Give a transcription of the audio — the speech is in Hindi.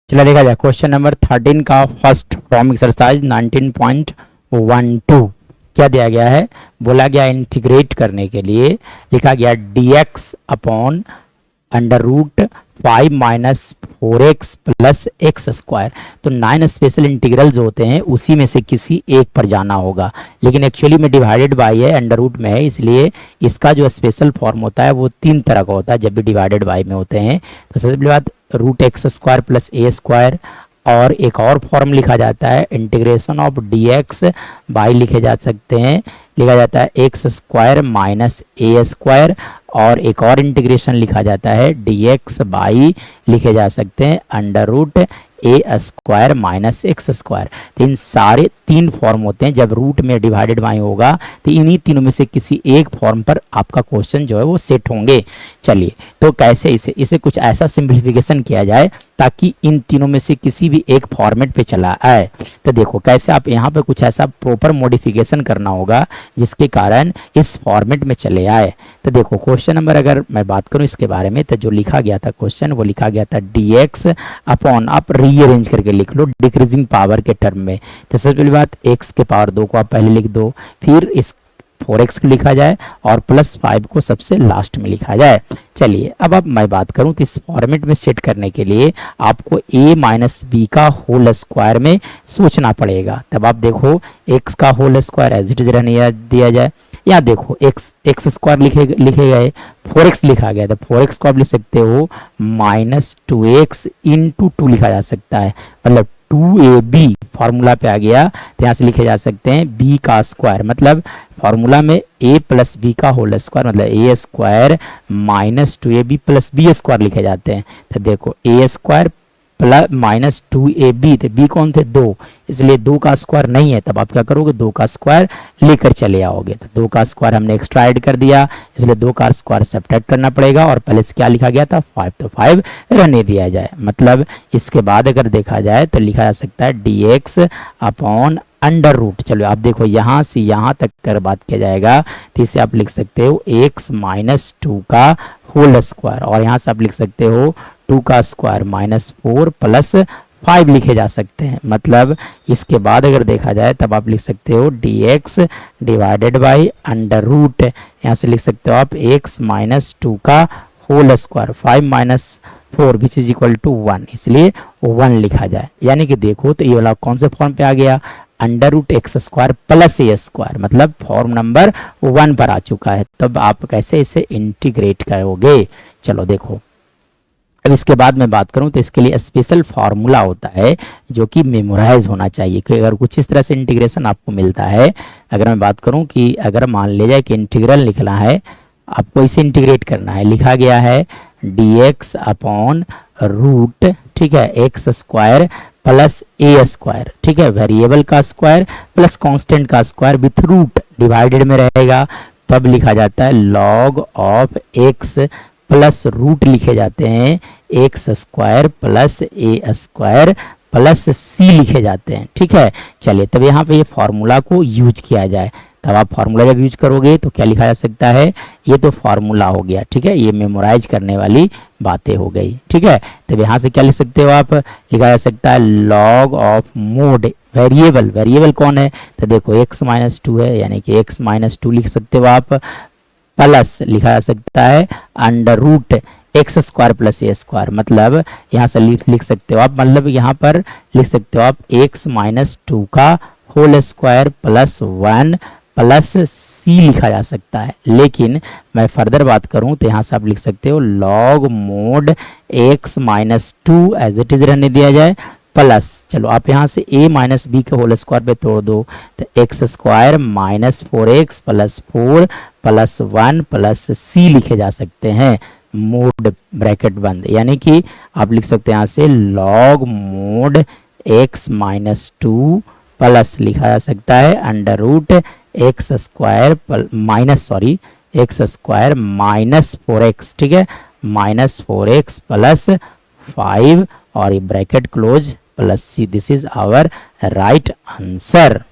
चला देखा जाए क्वेश्चन नंबर 13 का फर्स्ट फ्रॉम एक्सरसाइज 19.12 क्या दिया गया है। बोला गया इंटीग्रेट करने के लिए लिखा गया dx upon under root 5 minus 4x plus x square. तो 9 स्पेशल इंटीग्रल जो होते हैं उसी में से किसी एक पर जाना होगा, लेकिन एक्चुअली में डिवाइडेड बाई है, अंडर रूट में है, इसलिए इसका जो स्पेशल फॉर्म होता है वो 3 तरह का होता है जब भी डिवाइडेड बाई में होते हैं। तो सबसे पहली बात रूट एक्स स्क्वायर प्लस ए स्क्वायर, और एक और फॉर्म लिखा जाता है integration of D x by लिखे जा सकते हैं, लिखा जाता है एक्स स्क्वायर माइनस ए स्क्वायर, और एक और इंटीग्रेशन लिखा जाता है डी एक्स बाई लिखे जा सकते हैं अंडर रूट ए स्क्वायर माइनस एक्स स्क्वायर। तो इन सारे 3 फॉर्म होते हैं, जब रूट में डिवाइडेड बाई होगा तो इन्हीं तीनों में से किसी एक फॉर्म पर आपका क्वेश्चन जो है वो सेट होंगे। चलिए तो कैसे इसे कुछ ऐसा सिंप्लीफिकेशन किया जाए ताकि इन तीनों में से किसी भी एक फॉर्मेट पे चला आए। तो देखो कैसे आप यहाँ पे कुछ ऐसा प्रॉपर मॉडिफिकेशन करना होगा जिसके कारण इस फॉर्मेट में चले आए। तो देखो क्वेश्चन नंबर अगर मैं बात करूँ इसके बारे में, तो जो लिखा गया था क्वेश्चन वो लिखा गया था डी एक्स अपॉन, आप रीअरेंज करके लिख लो डिक्रीजिंग पावर के टर्म में। तो सबसे पहली बात x के पावर 2 को आप पहले लिख दो, फिर इस 4x को लिखा जाए और प्लस 5 को सबसे लास्ट में लिखा जाए। चलिए अब मैं बात करूं तो इस फॉर्मेट में सेट करने के लिए आपको a माइनस बी का होल स्क्वायर में सोचना पड़ेगा। तब आप देखो x का whole square as it is रहने दिया जाए, या देखो एक्स स्क्वायर लिखे गए, 4x लिखा गया, तो 4x को आप लिख सकते हो माइनस 2x इंटू 2 लिखा जा सकता है, मतलब 2ab फॉर्मूला पे आ गया, तो यहाँ से लिखे जा सकते हैं b का स्क्वायर, मतलब फॉर्मूला में a प्लस बी का होल स्क्वायर मतलब a square minus 2ab plus b square लिखे जाते हैं। तो देखो a square plus minus 2ab, तो b कौन थे 2, इसलिए 2 का स्क्वायर नहीं है, तब आप क्या करोगे 2 का स्क्वायर लेकर चले आओगे। तो 2 का स्क्वायर हमने एक्स्ट्रा ऐड कर दिया, इसलिए 2 का स्क्वायर सब्ट्रैक्ट करना पड़ेगा, और पहले से क्या लिखा गया था 5, तो 5 रहने दिया जाए। मतलब इसके बाद अगर देखा जाए तो लिखा जा सकता है d x upon under root. चलो आप देखो यहाँ से यहाँ तक कर बात किया जाएगा तो इसे आप लिख सकते हो x माइनस 2 का होल स्क्वायर, और यहाँ से आप लिख सकते हो 2 का स्क्वायर माइनस 4 प्लस 5 लिखे जा सकते हैं। मतलब इसके बाद अगर देखा जाए तब आप लिख सकते हो d x divided by under root, यहाँ से लिख सकते हो आप x माइनस 2 का whole square 5 minus 4 which is equal to 1, इसलिए 1 लिखा जाए। यानी कि देखो तो ये वाला कौन से फॉर्म पे आ गया, under root x square plus ए स्क्वायर, मतलब फॉर्म नंबर 1 पर आ चुका है। तब आप कैसे इसे इंटीग्रेट करोगे। चलो देखो अब इसके बाद मैं बात करूं तो इसके लिए स्पेशल फार्मूला होता है जो कि मेमोराइज होना चाहिए कि अगर कुछ इस तरह से इंटीग्रेशन आपको मिलता है। अगर मैं बात करूं कि अगर मान लिया जाए कि इंटीग्रल लिखना है, आपको इसे इंटीग्रेट करना है, लिखा गया है डी एक्स अपॉन रूट, ठीक है, एक्स स्क्वायर प्लस ए स्क्वायर, ठीक है, वेरिएबल का स्क्वायर प्लस कांस्टेंट का स्क्वायर विथ रूट डिवाइडेड में रहेगा, तब लिखा जाता है log of x plus root लिखे जाते हैं एक्स स्क्वायर प्लस ए स्क्वायर प्लस सी लिखे जाते हैं। ठीक है, चलिए तब यहाँ पे ये फॉर्मूला को यूज किया जाए। तब आप फार्मूला जब यूज करोगे तो क्या लिखा जा सकता है, ये तो फार्मूला हो गया, ठीक है, ये मेमोराइज करने वाली बातें हो गई। ठीक है, तब यहाँ से क्या लिख सकते हो आप, लिखा जा सकता है log of mode variable, variable कौन है, तो देखो x माइनस 2 है, यानी कि x माइनस 2 लिख सकते हो आप, प्लस लिखा जा सकता है under root x square plus ए स्क्वायर, मतलब यहाँ से लिख सकते हो आप, मतलब यहाँ पर लिख सकते हो आप x माइनस 2 का होल स्क्वायर प्लस 1 प्लस सी लिखा जा सकता है। लेकिन मैं फर्दर बात करूं तो यहाँ से आप लिख सकते हो log mod x minus 2 as it is रहने दिया जाए, प्लस चलो आप यहाँ से a माइनस बी के होल स्क्वायर पे तोड़ दो तो X square minus 4x plus 4 plus 1 plus सी लिखे जा सकते हैं, मोड ब्रैकेट बंद, यानी कि आप लिख सकते हैं यहाँ से log mod x minus 2 plus लिखा जा सकता है under root x square minus 4x, ठीक है, माइनस 4x प्लस 5 और ये bracket close plus c, this is our right answer.